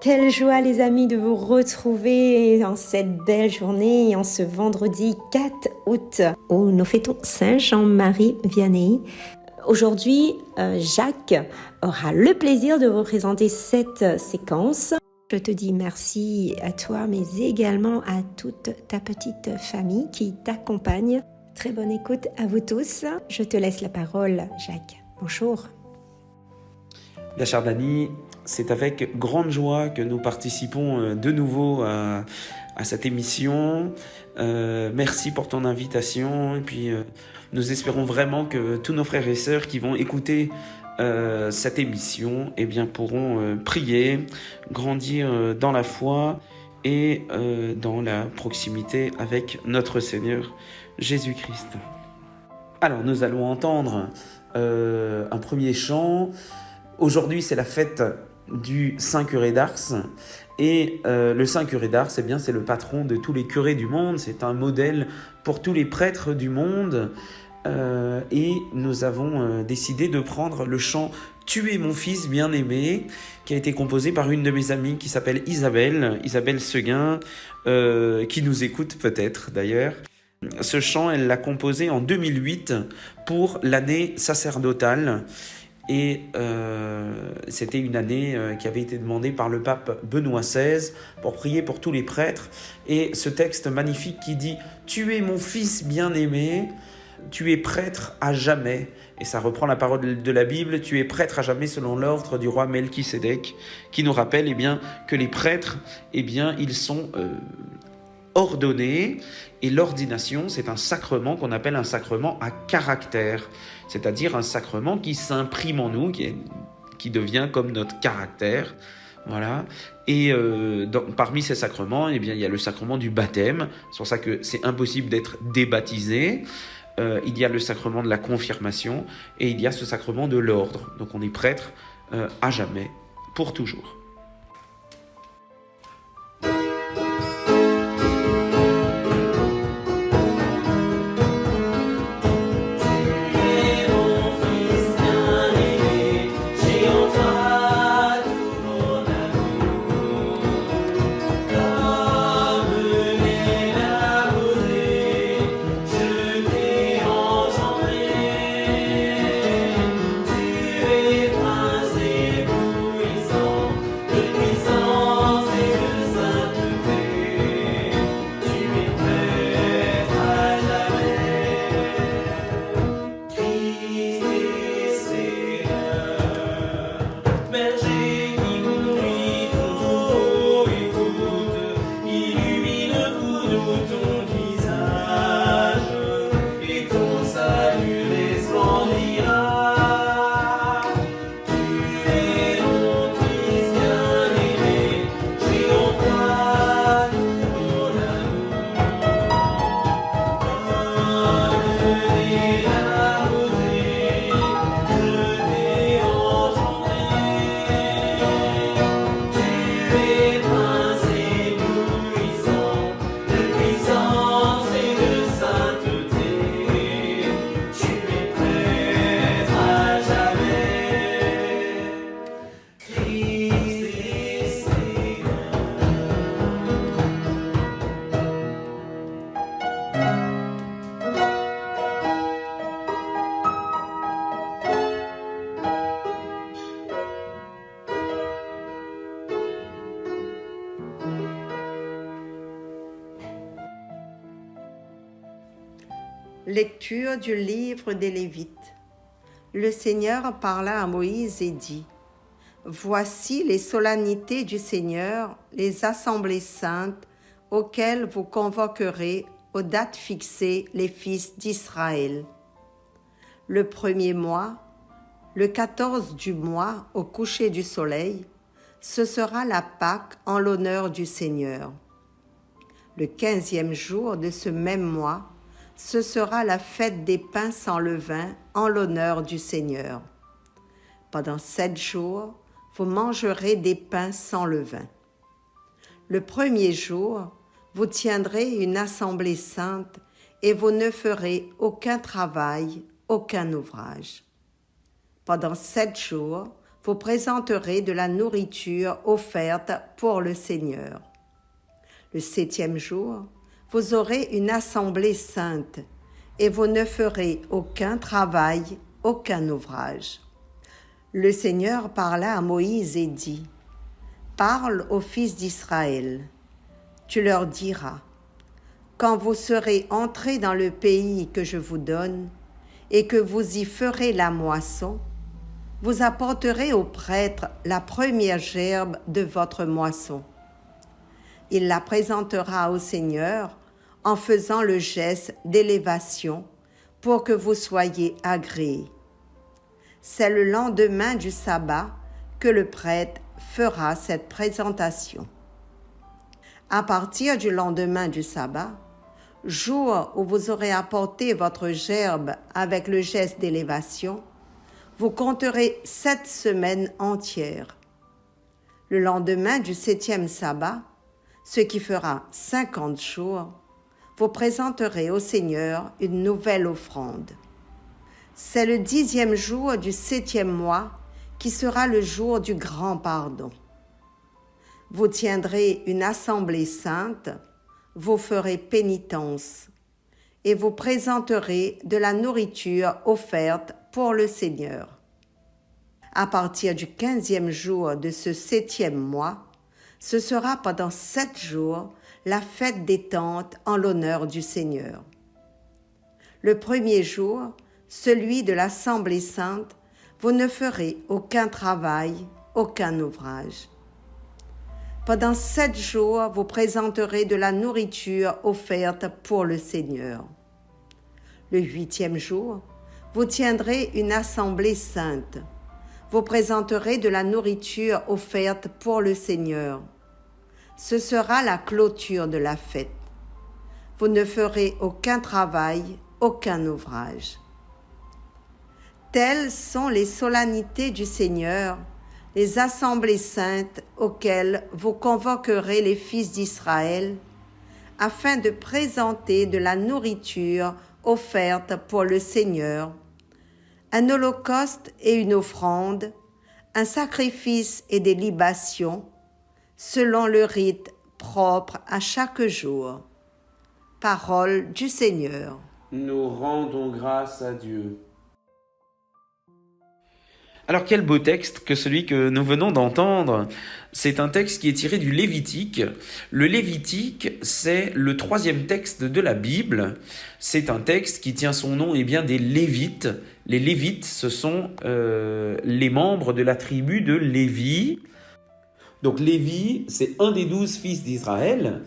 Quelle joie les amis de vous retrouver en cette belle journée, en ce vendredi 4 août où nous fêtons Saint Jean-Marie Vianney. Aujourd'hui, Jacques aura le plaisir de vous présenter cette séquence. Je te dis merci à toi, mais également à toute ta petite famille qui t'accompagne. Très bonne écoute à vous tous. Je te laisse la parole, Jacques. Bonjour. Bien, chère Dani, c'est avec grande joie que nous participons de nouveau à cette émission. Merci pour ton invitation. Et puis, nous espérons vraiment que tous nos frères et sœurs qui vont écouter cette émission pourront prier, grandir dans la foi et dans la proximité avec notre Seigneur Jésus-Christ. Alors, nous allons entendre un premier chant. Aujourd'hui, c'est la fête du Saint Curé d'Ars. Et le Saint Curé d'Ars, c'est le patron de tous les curés du monde. C'est un modèle pour tous les prêtres du monde. Et nous avons décidé de prendre le chant « Tu es mon fils bien-aimé » qui a été composé par une de mes amies qui s'appelle Isabelle Seguin, qui nous écoute peut-être d'ailleurs. Ce chant, elle l'a composé en 2008 pour l'année sacerdotale. Et c'était une année qui avait été demandée par le pape Benoît XVI pour prier pour tous les prêtres. Et ce texte magnifique qui dit « Tu es mon fils bien-aimé, tu es prêtre à jamais ». Et ça reprend la parole de la Bible « Tu es prêtre à jamais selon l'ordre du roi Melchisédek » qui nous rappelle que les prêtres, ils sont ordonnés. Et l'ordination, c'est un sacrement qu'on appelle un sacrement à caractère, c'est-à-dire un sacrement qui s'imprime en nous, qui devient comme notre caractère. Voilà. Et parmi ces sacrements, il y a le sacrement du baptême. C'est pour ça que c'est impossible d'être débaptisé. Il y a le sacrement de la confirmation et il y a ce sacrement de l'ordre. Donc on est prêtre à jamais, pour toujours. Lecture du livre des Lévites. Le Seigneur parla à Moïse et dit : Voici les solennités du Seigneur, les assemblées saintes auxquelles vous convoquerez aux dates fixées les fils d'Israël. Le 1er mois, le 14 du mois au coucher du soleil, ce sera la Pâque en l'honneur du Seigneur. Le 15e jour de ce même mois, ce sera la fête des pains sans levain en l'honneur du Seigneur. Pendant 7 jours, vous mangerez des pains sans levain. Le 1er jour, vous tiendrez une assemblée sainte et vous ne ferez aucun travail, aucun ouvrage. Pendant 7 jours, vous présenterez de la nourriture offerte pour le Seigneur. Le 7e jour, vous aurez une assemblée sainte et vous ne ferez aucun travail, aucun ouvrage. Le Seigneur parla à Moïse et dit : « Parle aux fils d'Israël. Tu leur diras : quand vous serez entrés dans le pays que je vous donne et que vous y ferez la moisson, vous apporterez au prêtre la première gerbe de votre moisson. Il la présentera au Seigneur en faisant le geste d'élévation pour que vous soyez agréés. C'est le lendemain du sabbat que le prêtre fera cette présentation. À partir du lendemain du sabbat, jour où vous aurez apporté votre gerbe avec le geste d'élévation, vous compterez 7 semaines entières. Le lendemain du 7e sabbat, ce qui fera 50 jours, vous présenterez au Seigneur une nouvelle offrande. C'est le 10e jour du 7e mois qui sera le jour du grand pardon. Vous tiendrez une assemblée sainte, vous ferez pénitence et vous présenterez de la nourriture offerte pour le Seigneur. À partir du 15e jour de ce 7e mois, ce sera pendant 7 jours la fête des tentes en l'honneur du Seigneur. Le 1er jour, celui de l'Assemblée sainte, vous ne ferez aucun travail, aucun ouvrage. Pendant 7 jours, vous présenterez de la nourriture offerte pour le Seigneur. Le 8e jour, vous tiendrez une assemblée sainte. Vous présenterez de la nourriture offerte pour le Seigneur. Ce sera la clôture de la fête. Vous ne ferez aucun travail, aucun ouvrage. Telles sont les solennités du Seigneur, les assemblées saintes auxquelles vous convoquerez les fils d'Israël, afin de présenter de la nourriture offerte pour le Seigneur, un holocauste et une offrande, un sacrifice et des libations, selon le rite propre à chaque jour. Parole du Seigneur. Nous rendons grâce à Dieu. Alors quel beau texte que celui que nous venons d'entendre. C'est un texte qui est tiré du Lévitique. Le Lévitique, c'est le 3e texte de la Bible. C'est un texte qui tient son nom des Lévites. Les Lévites, ce sont les membres de la tribu de Lévi. Donc Lévi, c'est un des 12 fils d'Israël.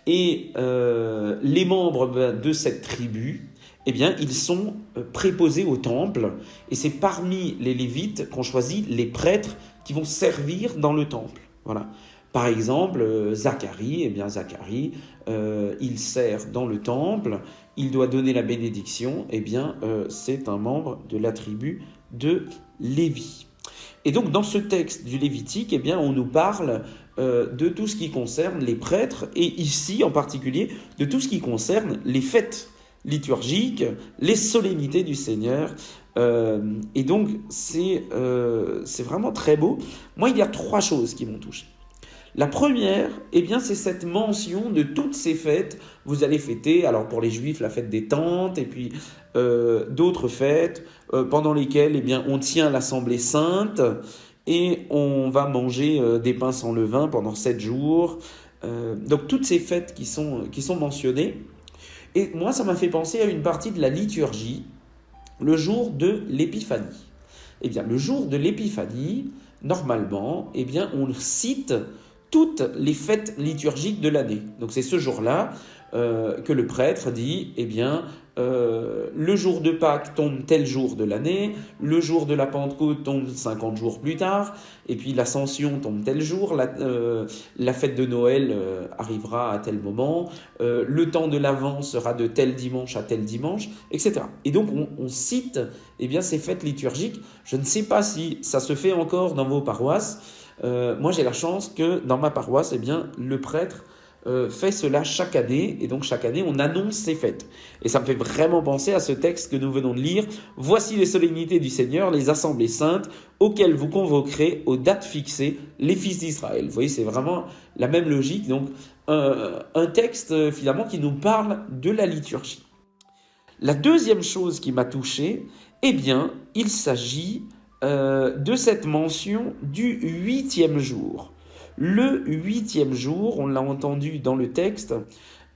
Et les membres de cette tribu, ils sont préposés au temple. Et c'est parmi les Lévites qu'on choisit les prêtres qui vont servir dans le temple. Voilà. Par exemple, Zacharie, il sert dans le temple, il doit donner la bénédiction, c'est un membre de la tribu de Lévi. Et donc, dans ce texte du Lévitique, on nous parle de tout ce qui concerne les prêtres, et ici, en particulier, de tout ce qui concerne les fêtes liturgiques, les solennités du Seigneur. Et donc, c'est vraiment très beau. Moi, il y a 3 choses qui m'ont touché. La première, c'est cette mention de toutes ces fêtes. Vous allez fêter, alors pour les Juifs, la fête des tentes, et puis d'autres fêtes pendant lesquelles on tient l'Assemblée sainte et on va manger des pains sans levain pendant 7 jours. Donc toutes ces fêtes qui sont mentionnées. Et moi, ça m'a fait penser à une partie de la liturgie, le jour de l'Épiphanie. Le jour de l'Épiphanie, normalement, on cite toutes les fêtes liturgiques de l'année. Donc c'est ce jour-là que le prêtre dit, le jour de Pâques tombe tel jour de l'année, le jour de la Pentecôte tombe 50 jours plus tard, et puis l'Ascension tombe tel jour, la fête de Noël arrivera à tel moment, le temps de l'Avent sera de tel dimanche à tel dimanche, etc. Et donc on cite ces fêtes liturgiques. Je ne sais pas si ça se fait encore dans vos paroisses. Moi j'ai la chance que dans ma paroisse, le prêtre fait cela chaque année, et donc chaque année on annonce ces fêtes. Et ça me fait vraiment penser à ce texte que nous venons de lire. Voici les solennités du Seigneur, les assemblées saintes, auxquelles vous convoquerez aux dates fixées les fils d'Israël. Vous voyez, c'est vraiment la même logique. Donc un texte finalement qui nous parle de la liturgie. La deuxième chose qui m'a touché, eh bien, il s'agit de cette mention du 8e jour. Le 8e jour, on l'a entendu dans le texte,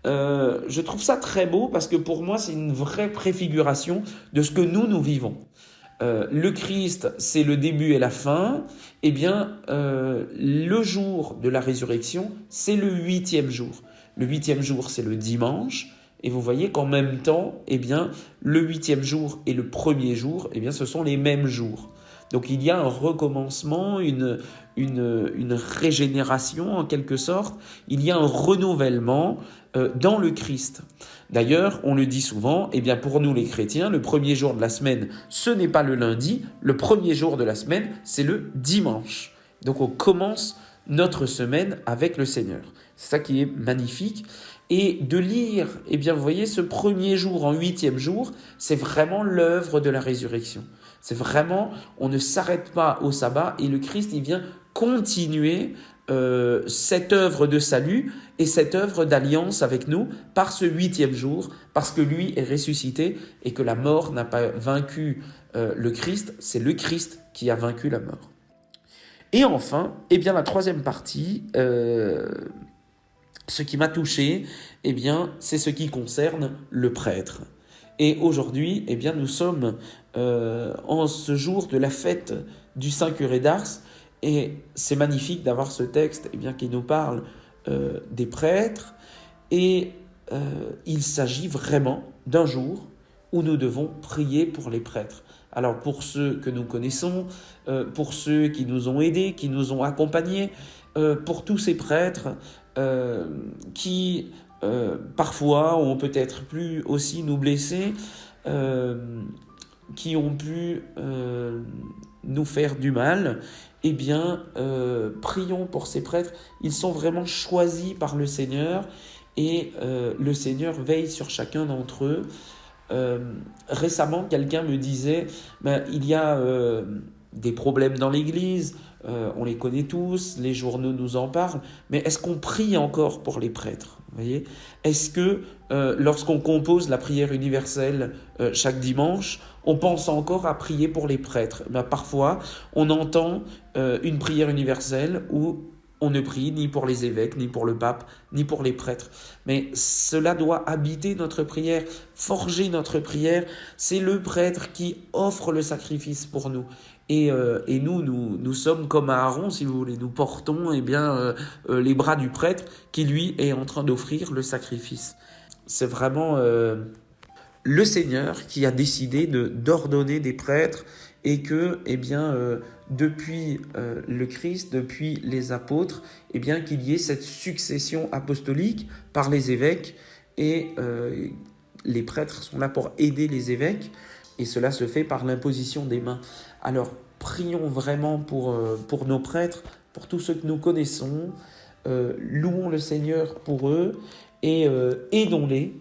je trouve ça très beau parce que pour moi, c'est une vraie préfiguration de ce que nous vivons. Le Christ, c'est le début et la fin. Eh bien, le jour de la résurrection, c'est le 8e jour. Le 8e jour, c'est le dimanche. Et vous voyez qu'en même temps, eh bien, le 8e jour et le premier jour, eh bien, ce sont les mêmes jours. Donc il y a un recommencement, une régénération en quelque sorte, il y a un renouvellement dans le Christ. D'ailleurs, on le dit souvent, eh bien pour nous les chrétiens, le premier jour de la semaine, ce n'est pas le lundi, le premier jour de la semaine, c'est le dimanche. Donc on commence notre semaine avec le Seigneur. C'est ça qui est magnifique. Et de lire, eh bien vous voyez, ce premier jour en 8e jour, c'est vraiment l'œuvre de la résurrection. C'est vraiment, on ne s'arrête pas au sabbat et le Christ, il vient continuer cette œuvre de salut et cette œuvre d'alliance avec nous par ce 8e jour, parce que lui est ressuscité et que la mort n'a pas vaincu le Christ, c'est le Christ qui a vaincu la mort. Et enfin, eh bien la troisième partie, ce qui m'a touché, eh bien, c'est ce qui concerne le prêtre. Et aujourd'hui, eh bien, nous sommes en ce jour de la fête du Saint Curé d'Ars, et c'est magnifique d'avoir ce texte, eh bien, qui nous parle des prêtres, et il s'agit vraiment d'un jour où nous devons prier pour les prêtres. Alors pour ceux que nous connaissons, pour ceux qui nous ont aidés, qui nous ont accompagnés, pour tous ces prêtres qui parfois ont peut-être pu aussi nous blesser, qui ont pu nous faire du mal, eh bien prions pour ces prêtres. Ils sont vraiment choisis par le Seigneur et le Seigneur veille sur chacun d'entre eux. Récemment, quelqu'un me disait il y a des problèmes dans l'Église, on les connaît tous, les journaux nous en parlent, mais est-ce qu'on prie encore pour les prêtres ? Vous voyez ? Est-ce que lorsqu'on compose la prière universelle chaque dimanche, on pense encore à prier pour les prêtres ? Parfois, on entend une prière universelle où on ne prie ni pour les évêques, ni pour le pape, ni pour les prêtres. Mais cela doit habiter notre prière, forger notre prière. C'est le prêtre qui offre le sacrifice pour nous. Et nous sommes comme Aaron, si vous voulez. Nous portons les bras du prêtre qui, lui, est en train d'offrir le sacrifice. C'est vraiment le Seigneur qui a décidé d'ordonner des prêtres et que, depuis le Christ, depuis les apôtres, qu'il y ait cette succession apostolique par les évêques et les prêtres sont là pour aider les évêques et cela se fait par l'imposition des mains. Alors, prions vraiment pour nos prêtres, pour tous ceux que nous connaissons, louons le Seigneur pour eux et aidons-les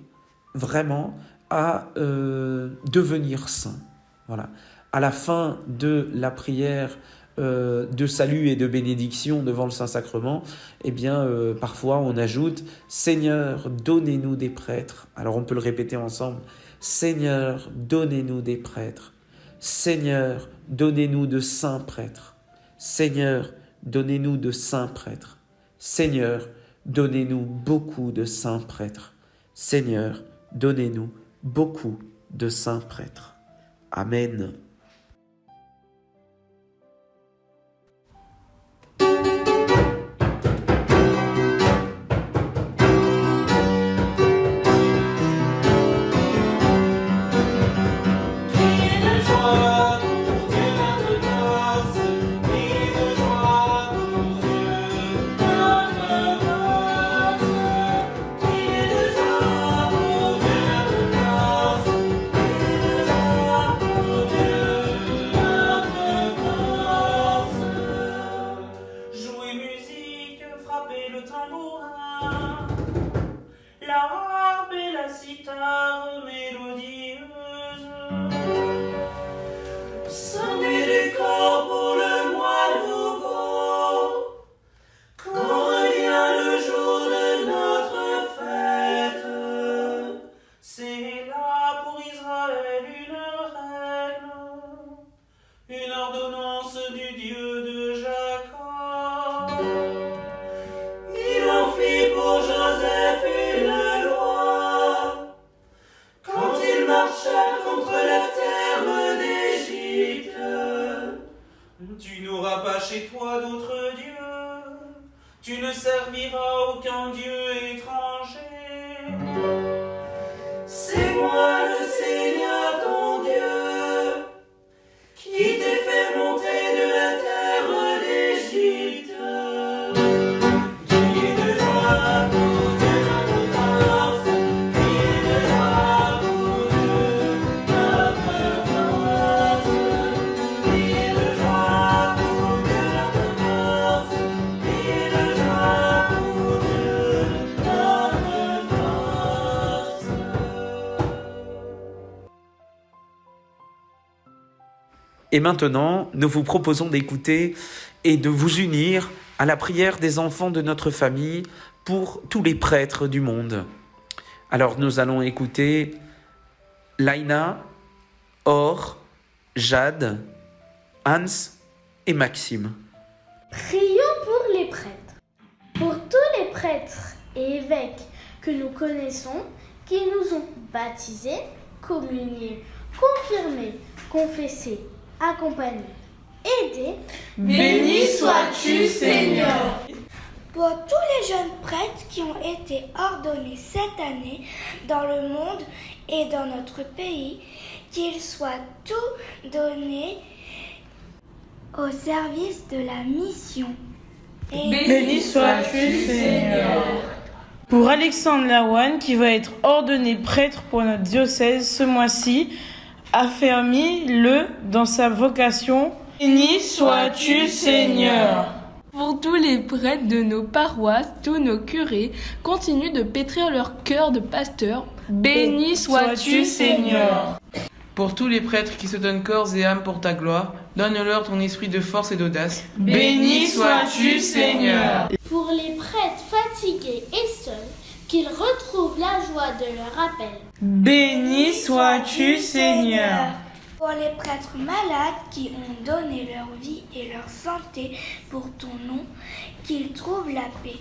vraiment à devenir saints. Voilà. À la fin de la prière de salut et de bénédiction devant le Saint-Sacrement, parfois on ajoute « Seigneur, donnez-nous des prêtres ». Alors on peut le répéter ensemble « Seigneur, donnez-nous des prêtres ». Seigneur, donnez-nous de saints prêtres. Seigneur, donnez-nous de saints prêtres. Seigneur, donnez-nous beaucoup de saints prêtres. Seigneur, donnez-nous beaucoup de saints prêtres. Amen. Et maintenant, nous vous proposons d'écouter et de vous unir à la prière des enfants de notre famille pour tous les prêtres du monde. Alors nous allons écouter Laina, Or, Jade, Hans et Maxime. Prions pour les prêtres. Pour tous les prêtres et évêques que nous connaissons, qui nous ont baptisés, communiés, confirmés, confessés, accompagnés, aidés. Béni sois-tu, Seigneur. Pour tous les jeunes prêtres qui ont été ordonnés cette année dans le monde et dans notre pays, qu'ils soient tout donnés au service de la mission. Béni sois-tu, Seigneur. Pour Alexandre Lawan, qui va être ordonné prêtre pour notre diocèse ce mois-ci, affermis-le dans sa vocation. Béni sois-tu, Seigneur. Pour tous les prêtres de nos paroisses, tous nos curés, continuent de pétrir leur cœur de pasteur. Béni sois-tu, Seigneur. Pour tous les prêtres qui se donnent corps et âme pour ta gloire, donne-leur ton esprit de force et d'audace. Béni sois-tu, Seigneur. Pour les prêtres fatigués et seuls, qu'ils retrouvent la joie de leur appel. Béni sois-tu, Seigneur. Pour les prêtres malades qui ont donné leur vie et leur santé pour ton nom, qu'ils trouvent la paix.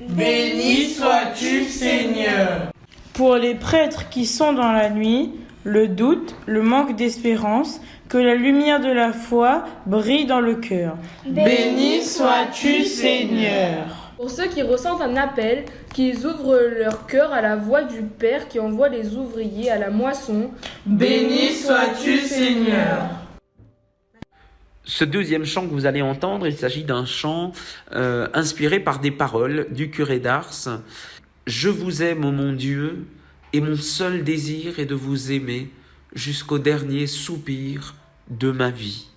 Béni sois-tu, Seigneur. Pour les prêtres qui sont dans la nuit, le doute, le manque d'espérance, que la lumière de la foi brille dans le cœur. Béni sois-tu, Seigneur. Pour ceux qui ressentent un appel, qu'ils ouvrent leur cœur à la voix du Père qui envoie les ouvriers à la moisson. Béni sois-tu, Seigneur. Ce deuxième chant que vous allez entendre, il s'agit d'un chant inspiré par des paroles du curé d'Ars. « Je vous aime, ô mon Dieu, et mon seul désir est de vous aimer jusqu'au dernier soupir de ma vie. »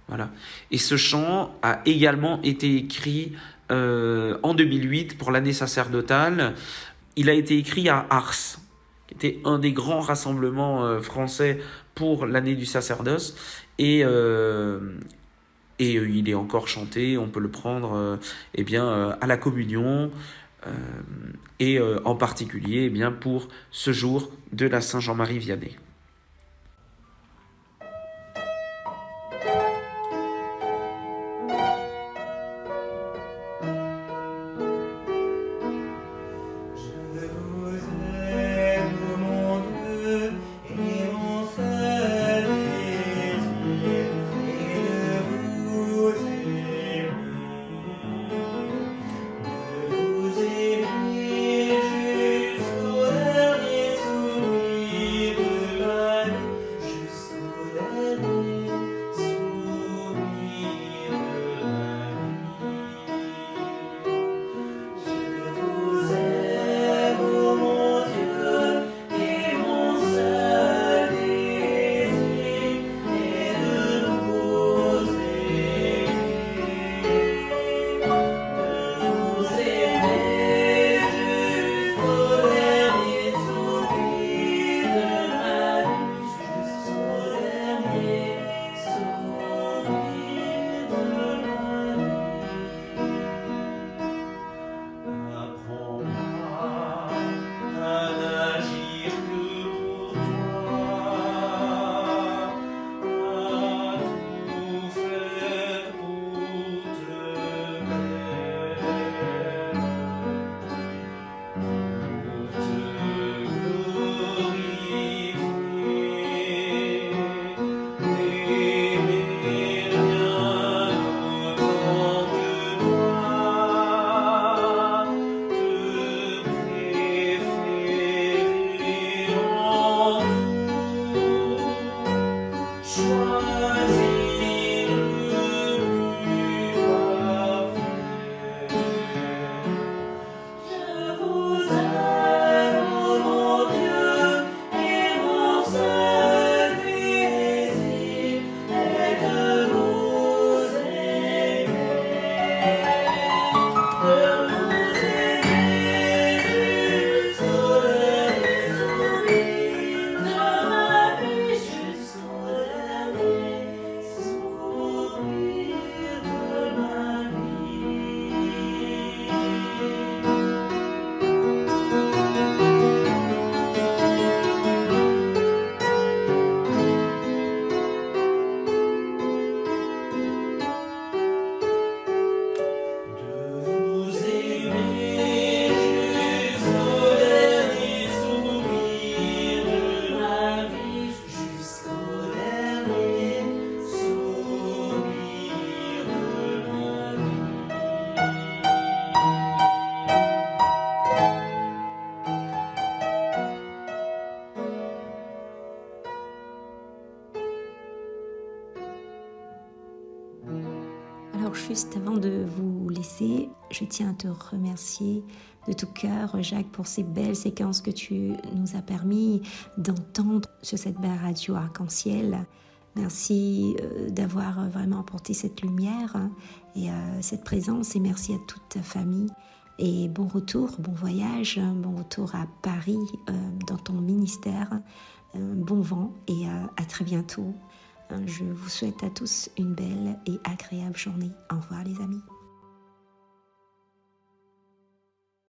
Voilà. Et ce chant a également été écrit en 2008 pour l'année sacerdotale. Il a été écrit à Ars, qui était un des grands rassemblements français pour l'année du sacerdoce. Et il est encore chanté, on peut le prendre à la communion, et en particulier pour ce jour de la Saint-Jean-Marie Vianney. juste avant de vous laisser, je tiens à te remercier de tout cœur, Jacques, pour ces belles séquences que tu nous as permis d'entendre sur cette belle radio arc-en-ciel. Merci d'avoir vraiment apporté cette lumière et cette présence, et merci à toute ta famille. Et bon retour, bon voyage, bon retour à Paris dans ton ministère. Bon vent et à très bientôt. Je vous souhaite à tous une belle et agréable journée. Au revoir les amis.